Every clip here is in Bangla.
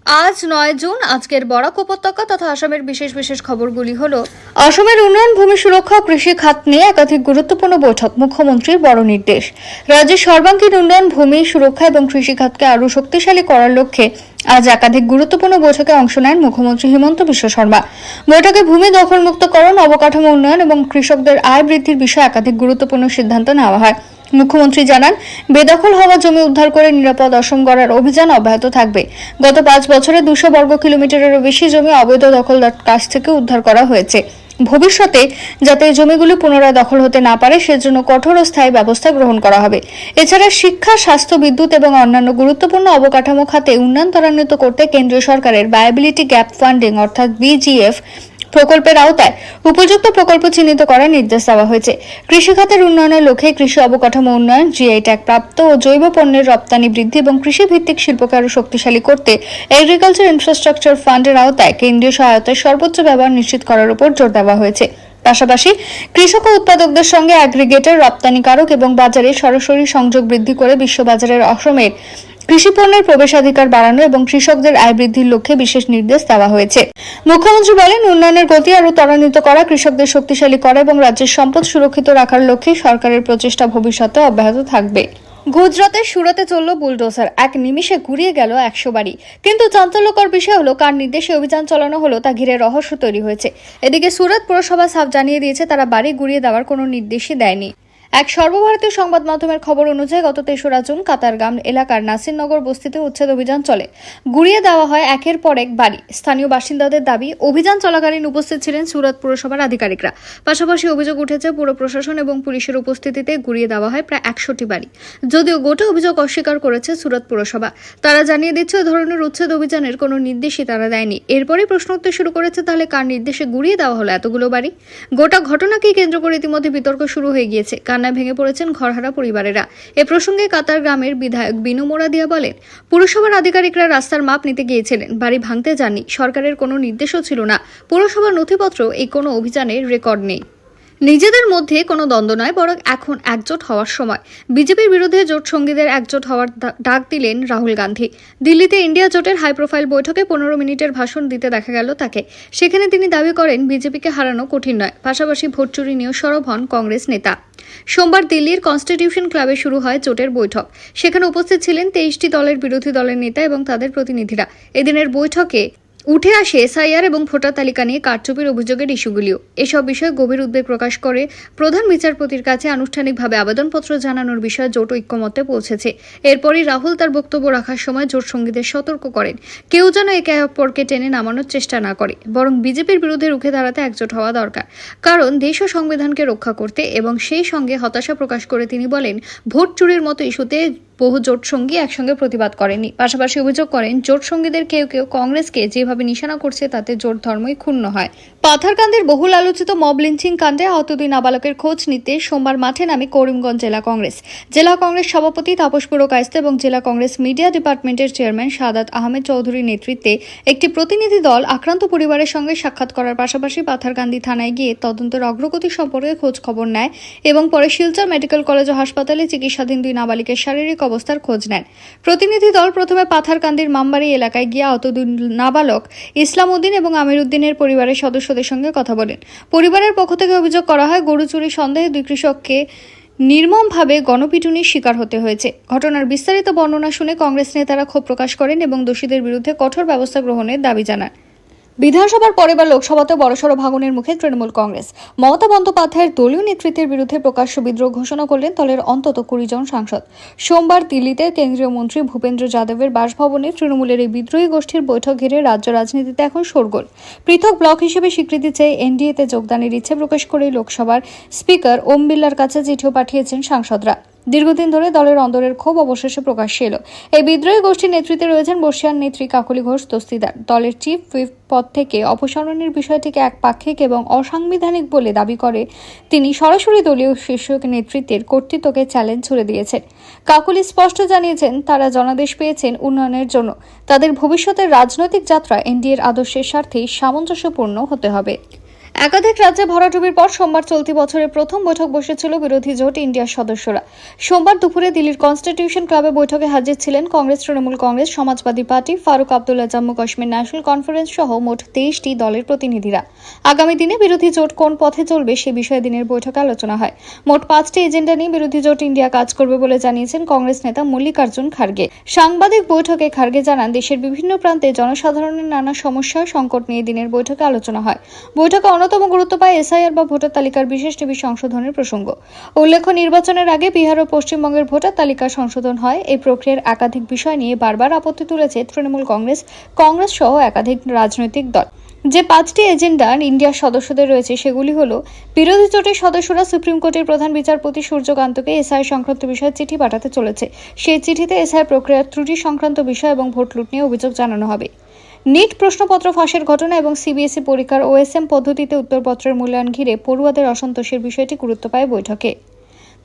আজ ৯ জুন আজকের বরাক উপত্যকা তথা আসামের বিশেষ বিশেষ খবরগুলি হলো আসামের উন্নয়ন, ভূমি সুরক্ষা ও কৃষি খাত নিয়ে একাধিক গুরুত্বপূর্ণ বৈঠক, মুখ্যমন্ত্রীর বড় নির্দেশ। রাজ্যের সর্বাঙ্গীন উন্নয়ন, ভূমি সুরক্ষা এবং কৃষি খাতকে আরও শক্তিশালী করার লক্ষ্যে আজ একাধিক গুরুত্বপূর্ণ বৈঠকে অংশ নেন মুখ্যমন্ত্রী হিমন্ত বিশ্ব শর্মা। বৈঠকে ভূমি দখলমুক্তকরণ, অবকাঠামো উন্নয়ন এবং কৃষকদের আয় বৃদ্ধির বিষয়ে একাধিক গুরুত্বপূর্ণ সিদ্ধান্ত নেওয়া হয়। মুখ্যমন্ত্রী জানান, বেদখল হওয়া জমি উদ্ধার করে নিরাপদ অসম গড়ার অভিযান অব্যাহত থাকবে। গত ৫ বছরে ২০০ বর্গ কিলোমিটারেরও বেশি জমি অবৈধ দখলদার কাছ থেকে উদ্ধার করা হয়েছে। ভবিষ্যতে যাতে এই জমিগুলি পুনরায় দখল হতে না পারে সেজন্য কঠোর ও স্থায়ী ব্যবস্থা গ্রহণ করা হবে। এছাড়া শিক্ষা, স্বাস্থ্য, বিদ্যুৎ এবং অন্যান্য গুরুত্বপূর্ণ অবকাঠামো খাতে উন্নয়ন ত্বরান্বিত করতে কেন্দ্রীয় সরকারের ভায়াবিলিটি গ্যাপ ফান্ডিং অর্থাৎ বিজিএফ প্রকল্পের আওতায় উপযুক্ত প্রকল্প চিহ্নিত করার নির্দেশ দেওয়া হয়েছে। কৃষি খাতের উন্নয়নের লক্ষ্যে কৃষি অবকাঠামো উন্নয়ন, জিআই ট্যাগ প্রাপ্ত ও জৈব পণ্যের রপ্তানি বৃদ্ধি এবং কৃষি ভিত্তিক শিল্পকে আরও শক্তিশালী করতে এগ্রিকালচার ইনফ্রাস্ট্রাকচার ফান্ডের আওতায় কেন্দ্রীয় সহায়তায় সর্বোচ্চ ব্যবহার নিশ্চিত করার উপর জোর দেওয়া হয়েছে। পাশাপাশি কৃষক ও উৎপাদকদের সঙ্গে অ্যাগ্রিগেটর, রপ্তানিকারক এবং বাজারে সরাসরি সংযোগ বৃদ্ধি করে বিশ্ববাজারের অসমের কৃষি পণ্যের প্রবেশাধিকার বাড়ানো এবং কৃষকদের আয় বৃদ্ধির লক্ষ্যে বিশেষ নির্দেশ দেওয়া হয়েছে। মুখ্যমন্ত্রী বলেন, উন্নয়নের গতি আরও ত্বরান্বিত করা, কৃষকদের শক্তিশালী করা এবং রাজ্যের সম্পদ সুরক্ষিত রাখার লক্ষ্যে সরকারের প্রচেষ্টা ভবিষ্যতে অব্যাহত থাকবে। গুজরাতের সুরতে চলল বুলডোজার, এক নিমিষে ঘুরিয়ে গেল ১০০ বাড়ি। কিন্তু চাঞ্চল্যকর বিষয় হলো, কার নির্দেশে অভিযান চালানো হলো তা ঘিরে রহস্য তৈরি হয়েছে। এদিকে সুরত পুরসভা সাফ জানিয়ে দিয়েছে, তারা বাড়ি গুড়িয়ে দেওয়ার কোনো নির্দেশই দেয়নি। এক সর্বভারতীয় সংবাদ মাধ্যমের খবর অনুযায়ী গত ৩রা জুন কাতারগাম এলাকার নাসিরনগর বস্তিতে উচ্ছেদ অভিযান চলে। গুড়িয়ে দেওয়া হয় একের পর এক বাড়ি। স্থানীয় বাসিন্দাদের দাবি, অভিযান চলাকালীন উপস্থিত ছিলেন সুরত পুরসভার আধিকারিকরা। পাশাপাশি অভিযোগ উঠেছে, পুর প্রশাসন এবং পুলিশের উপস্থিতিতে গুড়িয়ে দেওয়া হয় প্রায় ১০০টি বাড়ি। যদিও গোটা অভিযোগ অস্বীকার করেছে সুরত পুরসভা। তারা জানিয়ে দিচ্ছে, ওই ধরনের উচ্ছেদ অভিযানের কোনো নির্দেশই তারা দেয়নি। এরপরই প্রশ্ন উঠতে শুরু করেছে, তাহলে কার নির্দেশে গুড়িয়ে দেওয়া হলো এতগুলো বাড়ি? গোটা ঘটনাকেই কেন্দ্র করে ইতিমধ্যে বিতর্ক শুরু হয়ে গিয়েছে। ভেঙে পড়েছেন ঘরহারা পরিবারেরা। এ প্রসঙ্গে কাতার গ্রামের বিধায়ক বিনু মোরাদিয়া বলেন, পুরসভার আধিকারিকরা রাস্তার মাপ নিতে গিয়েছিলেন, বাড়ি ভাঙতে যাননি। সরকারের কোনো নির্দেশও ছিল না। পুরসভার নথিপত্র এই কোনো অভিযানের রেকর্ড নেই। নিজেদের মধ্যে কোনো দ্বন্দ্ব নয়, বরং এখন একজোট হওয়ার সময়। বিজেপির বিরুদ্ধে জোট সঙ্গীদের একজোট হওয়ার ডাক দিলেন রাহুল গান্ধী। দিল্লিতে ইন্ডিয়া জোটের হাই প্রোফাইল বৈঠকে ১৫ মিনিটের ভাষণ দিতে দেখা গেল তাকে। সেখানে তিনি দাবি করেন, বিজেপিকে হারানো কঠিন নয়। পাশাপাশি ভোট চুরি নিয়েও সরব হন কংগ্রেস নেতা। সোমবার দিল্লির কনস্টিটিউশন ক্লাবে শুরু হয় জোটের বৈঠক। সেখানে উপস্থিত ছিলেন ২৩টি দলের বিরোধী দলের নেতা এবং তাদের প্রতিনিধিরা। এদিনের বৈঠকে উঠে আসে এসআইআর এবং ভোটার তালিকা নিয়ে কারচুপির অভিযোগের ইস্যুগুলিও। এসব বিষয়ে গভীর উদ্বেগ প্রকাশ করে প্রধান বিচারপতির কাছে আনুষ্ঠানিকভাবে আবেদনপত্র জানানোর বিষয়ে জোট ঐক্যমত্যে পৌঁছেছে। এরপরই রাহুল তার বক্তব্য রাখার সময় জোট সঙ্গীদের সতর্ক করেন, কেউ যেন একে অপরকে টেনে নামানোর চেষ্টা না করে, বরং বিজেপির বিরুদ্ধে রুখে দাঁড়াতে একজোট হওয়া দরকার। কারণ দেশ ও সংবিধানকে রক্ষা করতে, এবং সেই সঙ্গে হতাশা প্রকাশ করে তিনি বলেন, ভোট চুরির মতো ইস্যুতে বহু জোট সঙ্গী একসঙ্গে প্রতিবাদ করেননি। পাশাপাশি অভিযোগ করেন, জোট সঙ্গীদের কেউ কেউ কংগ্রেসকে যেভাবে নিশানা করছে তাতে জোট ধর্মই ক্ষুণ্ণ হয়। পাথারকান্দির বহুল আলোচিত মব লিঞ্চিং কাণ্ডে আহত ২ নাবালকের খোঁজ নিতে সোমবার মাঠে নামে করিমগঞ্জ জেলা কংগ্রেস। জেলা কংগ্রেস সভাপতি তাপস পুরকায়স্থ এবং জেলা কংগ্রেস মিডিয়া ডিপার্টমেন্টের চেয়ারম্যান সাদাত আহমেদ চৌধুরীর নেতৃত্বে একটি প্রতিনিধি দল আক্রান্ত পরিবারের সঙ্গে সাক্ষাৎ করার পাশাপাশি পাথারকান্দি থানায় গিয়ে তদন্তের অগ্রগতি সম্পর্কে খোঁজ খবর নেয় এবং পরে শিলচর মেডিকেল কলেজ ও হাসপাতালে চিকিৎসাধীন ২ নাবালিকের শারীরিক অবস্থার খোঁজ নেন। প্রতিনিধি দল প্রথমে পাথারকান্দির মামবাড়ি এলাকায় গিয়ে আহত ২ নাবালক ইসলাম উদ্দিন এবং আমির উদ্দিনের পরিবারের সদস্যদের সঙ্গে কথা বলেন। পরিবারের পক্ষ থেকে অভিযোগ করা হয়, গরু চুরি সন্দেহে ২ কৃষককে নির্মমভাবে গণপিটুনির শিকার হতে হয়েছে। ঘটনার বিস্তারিত বর্ণনা শুনে কংগ্রেস নেতারা ক্ষোভ প্রকাশ করেন এবং দোষীদের বিরুদ্ধে কঠোর ব্যবস্থা গ্রহণের দাবি জানান। বিধানসভার পরে এবার লোকসভাতে বড়সড় ভাঙনের মুখে তৃণমূল কংগ্রেস। মমতা বন্দ্যোপাধ্যায়ের দলীয় নেতৃত্বের বিরুদ্ধে প্রকাশ্য বিদ্রোহ ঘোষণা করলেন দলের অন্তত ২০ জন সাংসদ। সোমবার দিল্লিতে কেন্দ্রীয় মন্ত্রী ভূপেন্দ্র যাদবের বাসভবনে তৃণমূলের এই বিদ্রোহী গোষ্ঠীর বৈঠক ঘিরে রাজ্য রাজনীতিতে এখন শোরগোল। পৃথক ব্লক হিসেবে স্বীকৃতি চেয়ে এনডিএতে যোগদানের ইচ্ছে প্রকাশ করে লোকসভার স্পিকার ওম বিড়লার কাছে চিঠিও পাঠিয়েছেন সাংসদরা। দীর্ঘদিন ধরে দলের অন্দরের ক্ষোভ অবশেষে প্রকাশ্যে এলো। এই বিদ্রোহী গোষ্ঠীর নেতৃত্বে রয়েছেন বর্ষিয়ান নেত্রী কাকলি ঘোষ দস্তিদার। দলের চিফ হুইপ পদ থেকে অপসারণের বিষয়টিকে একপাক্ষিক এবং অসাংবিধানিক বলে দাবি করে তিনি সরাসরি দলীয় শীর্ষ নেতৃত্বের কর্তৃত্বকে চ্যালেঞ্জ ছুড়ে দিয়েছেন। কাকলি স্পষ্ট জানিয়েছেন, তারা জনাদেশ পেয়েছেন উন্নয়নের জন্য। তাদের ভবিষ্যতের রাজনৈতিক যাত্রা এনডিএর আদর্শের স্বার্থেই সামঞ্জস্যপূর্ণ হতে হবে। একাধিক রাজ্যে ভরাডুবির পর সোমবার চলতি বছরের প্রথম বৈঠক বসেছিল বিরোধী জোট ইন্ডিয়ার সদস্যরা। সোমবার দুপুরে দিল্লির কনস্টিটিউশন ক্লাবে বৈঠকে হাজির ছিলেন Congress, Trinamool Congress, Samajwadi party, Farooq Abdullah, Jammu Kashmir national conference সহ মোট 23টি দলের প্রতিনিধিরা। আগামী দিনে বিরোধী জোট কোন পথে চলবে সে বিষয়ে দিনের বৈঠকে আলোচনা হয়। মোট 5টি এজেন্ডা নিয়ে বিরোধী জোট ইন্ডিয়া কাজ করবে বলে জানিয়েছেন কংগ্রেস নেতা মল্লিকার্জুন খার্গে। সাংবাদিক বৈঠকে খার্গে জানান, দেশের বিভিন্ন প্রান্তে জনসাধারণের নানা সমস্যা সংকট নিয়ে দিনের বৈঠকে আলোচনা হয়। বৈঠকে অন্যতম গুরুত্ব পায় এসআইআর বা ভোটার তালিকার বিশেষ টিভি সংশোধনের প্রসঙ্গ। উল্লেখ্য, নির্বাচনের আগে বিহার ও পশ্চিমবঙ্গের ভোটার তালিকা সংশোধন হয়। এই প্রক্রিয়ার একাধিক বিষয় নিয়ে বারবার আপত্তি তুলেছে তৃণমূল কংগ্রেস সহ একাধিক রাজনৈতিক দল। যে 5টি এজেন্ডা ইন্ডিয়ার সদস্যদের রয়েছে সেগুলি হলো, বিরোধী জোটের সদস্যরা সুপ্রিম কোর্টের প্রধান বিচারপতি সূর্যকান্তকে এসআইআর সংক্রান্ত বিষয়ে চিঠি পাঠাতে চলেছে। সেই চিঠিতে এসআইআর প্রক্রিয়ার ত্রুটি সংক্রান্ত বিষয় এবং ভোট লুট নিয়ে অভিযোগ জানানো হবে। নিট প্রশ্নপত্র ফাঁসের ঘটনা এবং সিবিএসই পরীক্ষার ওএসএম পদ্ধতিতে উত্তরপত্রের মূল্যায়ন ঘিরে পড়ুয়াদের অসন্তোষের বিষয়টি গুরুত্ব পায় বৈঠকে।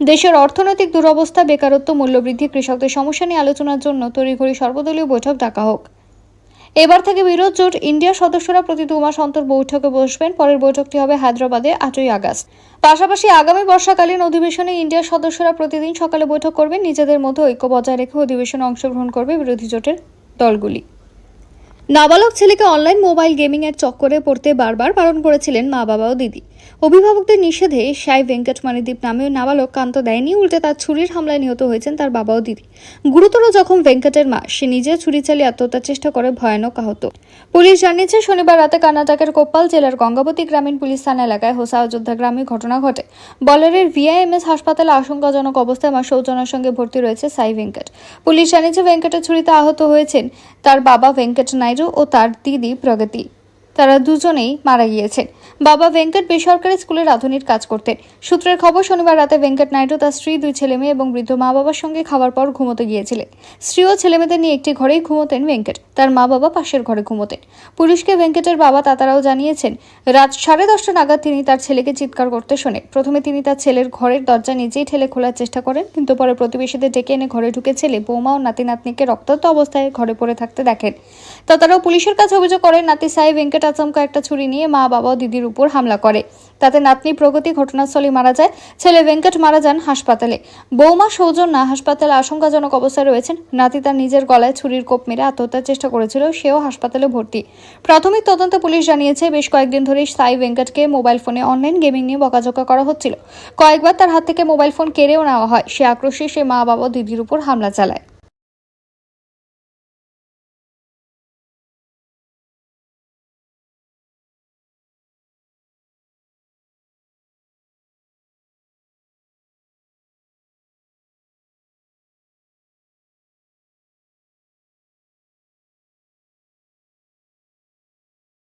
দেশের অর্থনৈতিক দুরবস্থা, বেকারত্ব, মূল্যবৃদ্ধি, কৃষকদের সমস্যা নিয়ে আলোচনার জন্য তড়িঘড়ি সর্বদলীয় বৈঠক ডাকা হোক। এবার থেকে বিরোধী জোট ইন্ডিয়ার সদস্যরা প্রতি 2 মাস অন্তর বৈঠকে বসবেন। পরের বৈঠকটি হবে হায়দ্রাবাদে 8ই আগস্ট। পাশাপাশি আগামী বর্ষাকালীন অধিবেশনে ইন্ডিয়ার সদস্যরা প্রতিদিন সকালে বৈঠক করবেন। নিজেদের মধ্যে ঐক্য বজায় রেখে অধিবেশনে অংশগ্রহণ করবে বিরোধী জোটের দলগুলি। নাবালক ছেলেকে অনলাইন মোবাইল গেমিং এর চক্করে পড়তে বারবার বারণ করেছিলেন মা বাবা ও দিদি। অভিভাবকদের নিষেধে সাই ভেঙ্কট মানিদীপ নামে নাবালক কান্ত দেয়নি, উল্টে তার ছুরির হামলায় নিহত হয়েছেন তার বাবা ও দিদি। গুরুতর জখম ভেঙ্কটের মা, সে নিজে ছুরি চালিয়ে আত্মহত্যার চেষ্টা করে ভয়ানক আহত। পুলিশ জানিয়েছে, শনিবার রাতে কর্ণাটকের কোপ্পাল জেলার গঙ্গাবতী গ্রামীণ পুলিশ থানা এলাকায় হোসা অযোধ্যা গ্রামে ঘটনা ঘটে। বলারের ভিআইএমএস হাসপাতালে আশঙ্কাজনক অবস্থায় মা সৌজনার সঙ্গে ভর্তি রয়েছে সাই ভেঙ্কট। পুলিশ জানিয়েছে, ভেঙ্কটের ছুরিতে আহত হয়েছেন তার বাবা ভেঙ্কট নাইডু ও তার দিদি প্রগতি। তারা দুজনেই মারা গিয়েছেন। বাবা ভেঙ্কট বেসরকারি স্কুলে রাঁধুনির কাজ করতেন। সূত্রের খবর, শনিবার রাতে ভেঙ্কট নাইডু তার স্ত্রী, 2 ছেলেমেয়ে এবং বৃদ্ধ মা বাবার সঙ্গে খাওয়ার পর ঘুমোতে গিয়েছিলেন। স্ত্রী ও ছেলেমেয়েদের নিয়ে একটি ঘরেই ঘুমোতেন ভেঙ্কট, তার মা বাবা পাশের ঘরে ঘুমোতেন। পুলিশকে ভেঙ্কটের বাবা তাতারাও জানিয়েছেন, রাত 10:30 নাগাদ তিনি তার ছেলেকে চিৎকার করতে শোনেন। প্রথমে তিনি তার ছেলের ঘরের দরজা নিজেই ঠেলে খোলার চেষ্টা করেন, কিন্তু পরে প্রতিবেশীদের ডেকে এনে ঘরে ঢুকে ছেলে, বৌমা ও নাতি নাতনিকে রক্তাক্ত অবস্থায় ঘরে পড়ে থাকতে দেখেন। তাতারাও পুলিশের কাছে অভিযোগ করেন, নাতি সাই ভেঙ্কট আচমকা একটা ছুরি নিয়ে মা বাবা ও দিদির উপর হামলা করে। তাতে নাতনি প্রগতি ঘটনাস্থলে মারা যায়, ছেলে ভেঙ্কট মারা যান হাসপাতালে। বৌমা সৌজন্যা হাসপাতালে আশঙ্কাজনক অবস্থায় রয়েছেন। নাতি তার নিজের গলায় ছুরির কোপ মেরে আত্মহত্যার চেষ্টা করেছিল, সেও হাসপাতালে ভর্তি। প্রাথমিক তদন্তে পুলিশ জানিয়েছে, বেশ কয়েকদিন ধরেই সাই ভেঙ্কটকে মোবাইল ফোনে অনলাইন গেমিং নিয়ে বকাঝকা করা হচ্ছিল। কয়েকবার তার হাত থেকে মোবাইল ফোন কেড়েও নেওয়া হয়। সে আক্রোশে সে মা বাবা ও দিদির উপর হামলা চালায়।